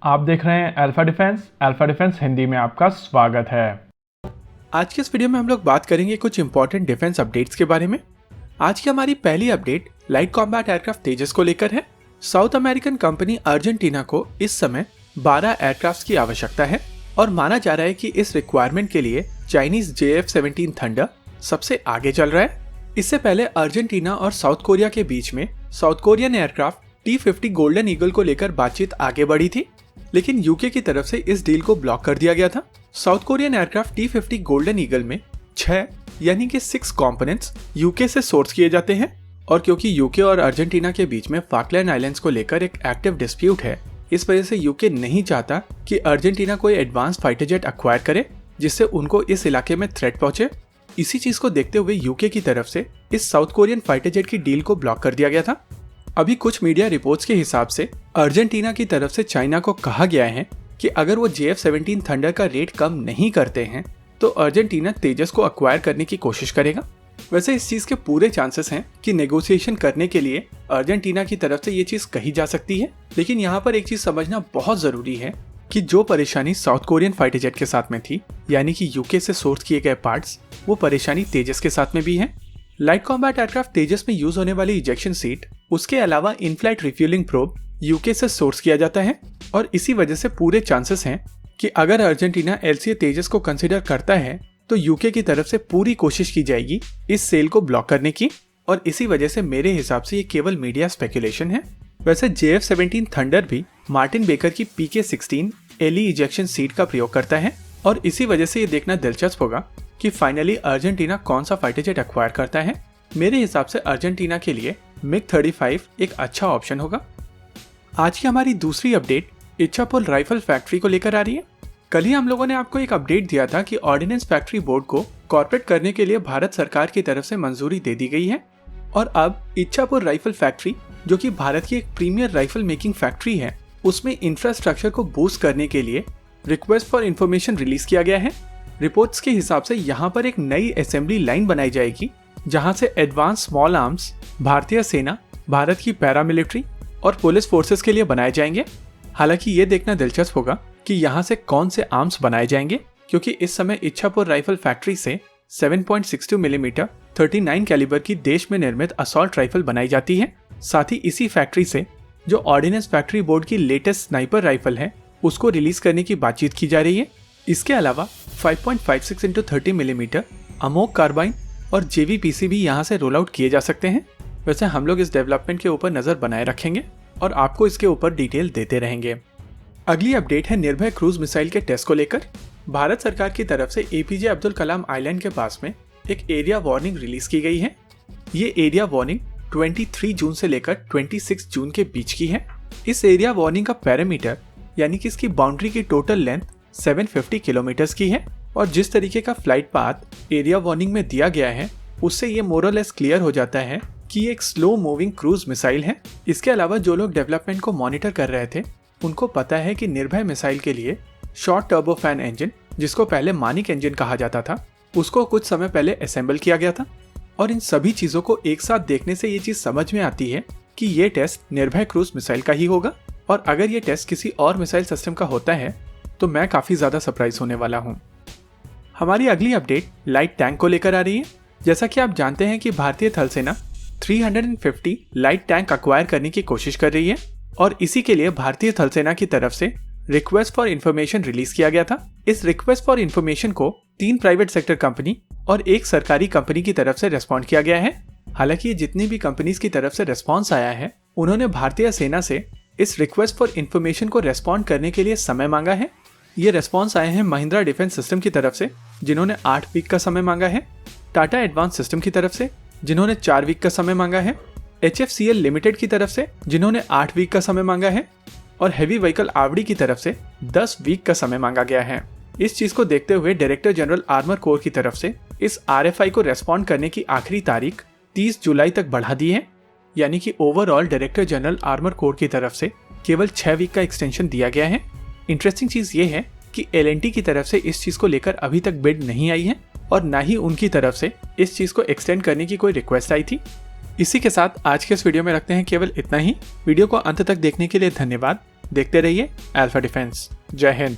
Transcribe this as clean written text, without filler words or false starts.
आप देख रहे हैं अल्फा डिफेंस हिंदी में आपका स्वागत है। आज के इस वीडियो में हम लोग बात करेंगे कुछ इंपॉर्टेंट डिफेंस अपडेट्स के बारे में। आज की हमारी पहली अपडेट लाइट कॉम्बैट एयरक्राफ्ट तेजस को लेकर है। साउथ अमेरिकन कंपनी अर्जेंटीना को इस समय 12 एयरक्राफ्ट की आवश्यकता है और माना जा रहा है कि इस रिक्वायरमेंट के लिए चाइनीज JF-17 थंडर सबसे आगे चल रहा है। इससे पहले अर्जेंटीना और साउथ कोरिया के बीच में south Korean aircraft T-50 golden eagle को लेकर बातचीत आगे बढ़ी थी, लेकिन यूके की तरफ से इस डील को ब्लॉक कर दिया गया था। South Korean aircraft T-50 golden eagle में 6 यानी कि 6 कंपोनेंट्स यूके से सोर्स किए जाते हैं और क्योंकि यूके और अर्जेंटीना के बीच में फाकलैंड आइलैंड्स को लेकर एक एक्टिव डिस्प्यूट है, इस वजह से यूके नहीं चाहता कि अर्जेंटीना कोई एडवांस फाइटर जेट एक्वायर करे जिससे उनको इस इलाके में थ्रेट पहुंचे। इसी चीज को देखते हुए यूके की तरफ से इस साउथ कोरियन फाइटर जेट की डील को ब्लॉक कर दिया गया था। अभी कुछ मीडिया रिपोर्ट्स के हिसाब से अर्जेंटीना की तरफ से चाइना को कहा गया है कि अगर वो JF-17 थंडर का रेट कम नहीं करते हैं तो अर्जेंटीना तेजस को एक्वायर करने की कोशिश करेगा। वैसे इस चीज के पूरे चांसेस हैं कि नेगोशिएशन करने के लिए अर्जेंटीना की तरफ से ये चीज कही जा सकती है, लेकिन यहाँ पर एक चीज समझना बहुत जरूरी है कि जो परेशानी साउथ कोरियन फाइटर जेट के साथ में थी, यानी कि यूके से सोर्स किए गए पार्ट्स, वो परेशानी तेजस के साथ में भी है। लाइट कॉम्बैट एयरक्राफ्ट तेजस में यूज होने वाली इजेक्शन सीट, उसके अलावा in flight refuelling probe UK से सोर्स किया जाता है और इसी वजह से पूरे चांसेस हैं कि अगर अर्जेंटीना LCA तेजस को कंसीडर करता है तो यूके की तरफ से पूरी कोशिश की जाएगी इस सेल को ब्लॉक करने की, और इसी वजह से मेरे हिसाब से ये केवल मीडिया स्पेकुलेशन है। वैसे JF-17 थंडर भी मार्टिन बेकर की PK-16 LE इजेक्शन सीट का प्रयोग करता है और इसी वजह से ये देखना दिलचस्प होगा कि फाइनली अर्जेंटीना कौन सा फाइटर जेट एक्वायर करता है। मेरे हिसाब से अर्जेंटीना के लिए MiG-35 एक अच्छा ऑप्शन होगा। आज की हमारी दूसरी अपडेट इच्छापुर राइफल फैक्ट्री को लेकर आ रही है। कल ही हम लोगों ने आपको एक अपडेट दिया था कि ऑर्डिनेंस फैक्ट्री बोर्ड को कॉर्पोरेट करने के लिए भारत सरकार की तरफ से मंजूरी दे दी गई है और अब इच्छापुर राइफल फैक्ट्री, जो कि भारत की एक प्रीमियर राइफल मेकिंग फैक्ट्री है, उसमें इंफ्रास्ट्रक्चर को बूस्ट करने के लिए रिक्वेस्ट फॉर इंफॉर्मेशन रिलीज किया गया है। रिपोर्ट्स के हिसाब से यहाँ पर एक नई असेंबली लाइन बनाई जाएगी जहाँ से एडवांस स्मॉल आर्म्स भारतीय सेना, भारत की पैरामिलिट्री और पुलिस फोर्सेस के लिए बनाए जाएंगे। हालांकि ये देखना दिलचस्प होगा कि यहाँ से कौन से आर्म्स बनाए जाएंगे, क्योंकि इस समय इच्छापुर राइफल फैक्ट्री से 7.62 मिलीमीटर 39 कैलिबर की देश में निर्मित असॉल्ट राइफल बनाई जाती है। साथ ही इसी फैक्ट्री से जो ऑर्डिनेंस फैक्ट्री बोर्ड की लेटेस्ट स्नाइपर राइफल है उसको रिलीज करने की बातचीत की जा रही है। इसके अलावा 5.56 × 30 मिलीमीटर अमोक कार्बाइन और JVPC भी यहाँ से रोल आउट किए जा सकते हैं। वैसे हम लोग इस डेवलपमेंट के ऊपर नजर बनाए रखेंगे और आपको इसके ऊपर डिटेल देते रहेंगे। अगली अपडेट है निर्भय क्रूज मिसाइल के टेस्ट को लेकर। भारत सरकार की तरफ से APJ अब्दुल कलाम आइलैंड के पास में एक एरिया वार्निंग रिलीज की गई है। ये एरिया वार्निंग 23 जून से लेकर 26 जून के बीच की है। इस एरिया वार्निंग का पैरामीटर यानी कि इसकी बाउंड्री की टोटल लेंथ 750 किलोमीटर की है और जिस तरीके का फ्लाइट पाथ एरिया वार्निंग में दिया गया है उससे ये मोरलेस क्लियर हो जाता है कि ये एक स्लो मूविंग क्रूज मिसाइल है। इसके अलावा जो लोग डेवलपमेंट को मॉनिटर कर रहे थे उनको पता है कि निर्भय मिसाइल के लिए शॉर्ट टर्बोफैन इंजन, जिसको पहले मानिक इंजन कहा जाता था, उसको कुछ समय पहले असेंबल किया गया था और इन सभी चीजों को एक साथ देखने से ये चीज समझ में आती है कि ये टेस्ट निर्भय क्रूज मिसाइल का ही होगा और अगर ये टेस्ट किसी और मिसाइल सिस्टम का होता है तो मैं काफी ज्यादा सरप्राइज होने वाला हूँ। हमारी अगली अपडेट लाइट टैंक को लेकर आ रही है। जैसा कि आप जानते हैं कि भारतीय थल सेना 350 लाइट टैंक एक्वायर करने की कोशिश कर रही है और इसी के लिए भारतीय थल सेना की तरफ से रिक्वेस्ट फॉर इंफॉर्मेशन रिलीज किया गया था। इस रिक्वेस्ट फॉर इंफॉर्मेशन को 3 प्राइवेट सेक्टर कंपनी और एक सरकारी कंपनी की तरफ से रेस्पॉन्ड किया गया है। हालांकि ये जितनी भी कंपनीज की तरफ से रेस्पॉन्स आया है उन्होंने भारतीय सेना से इस रिक्वेस्ट फॉर इंफॉर्मेशन को रेस्पॉन्ड करने के लिए समय मांगा है। ये रेस्पॉन्स आए हैं महिंद्रा डिफेंस सिस्टम की तरफ से जिन्होंने 8 वीक का समय मांगा है, टाटा एडवांस सिस्टम की तरफ से जिन्होंने 4 वीक का समय मांगा है, HFCL लिमिटेड की तरफ से जिन्होंने 8 वीक का समय मांगा है और हैवी व्हीकल आवड़ी की तरफ से 10 वीक का समय मांगा गया है। इस चीज को देखते हुए डायरेक्टर जनरल आर्मर कोर की तरफ से इस RFI को रेस्पॉन्ड करने की आखिरी तारीख 30 जुलाई तक बढ़ा दी है, यानी कि overall director general armour core की तरफ से केवल 6 वीक का एक्सटेंशन दिया गया है। इंटरेस्टिंग चीज ये है कि L&T की तरफ से इस चीज को लेकर अभी तक बिड नहीं आई है और ना ही उनकी तरफ से इस चीज को एक्सटेंड करने की कोई रिक्वेस्ट आई थी। इसी के साथ आज के इस वीडियो में रखते हैं केवल इतना ही। वीडियो को अंत तक देखने के लिए धन्यवाद। देखते रहिए अल्फा डिफेंस। जय हिंद।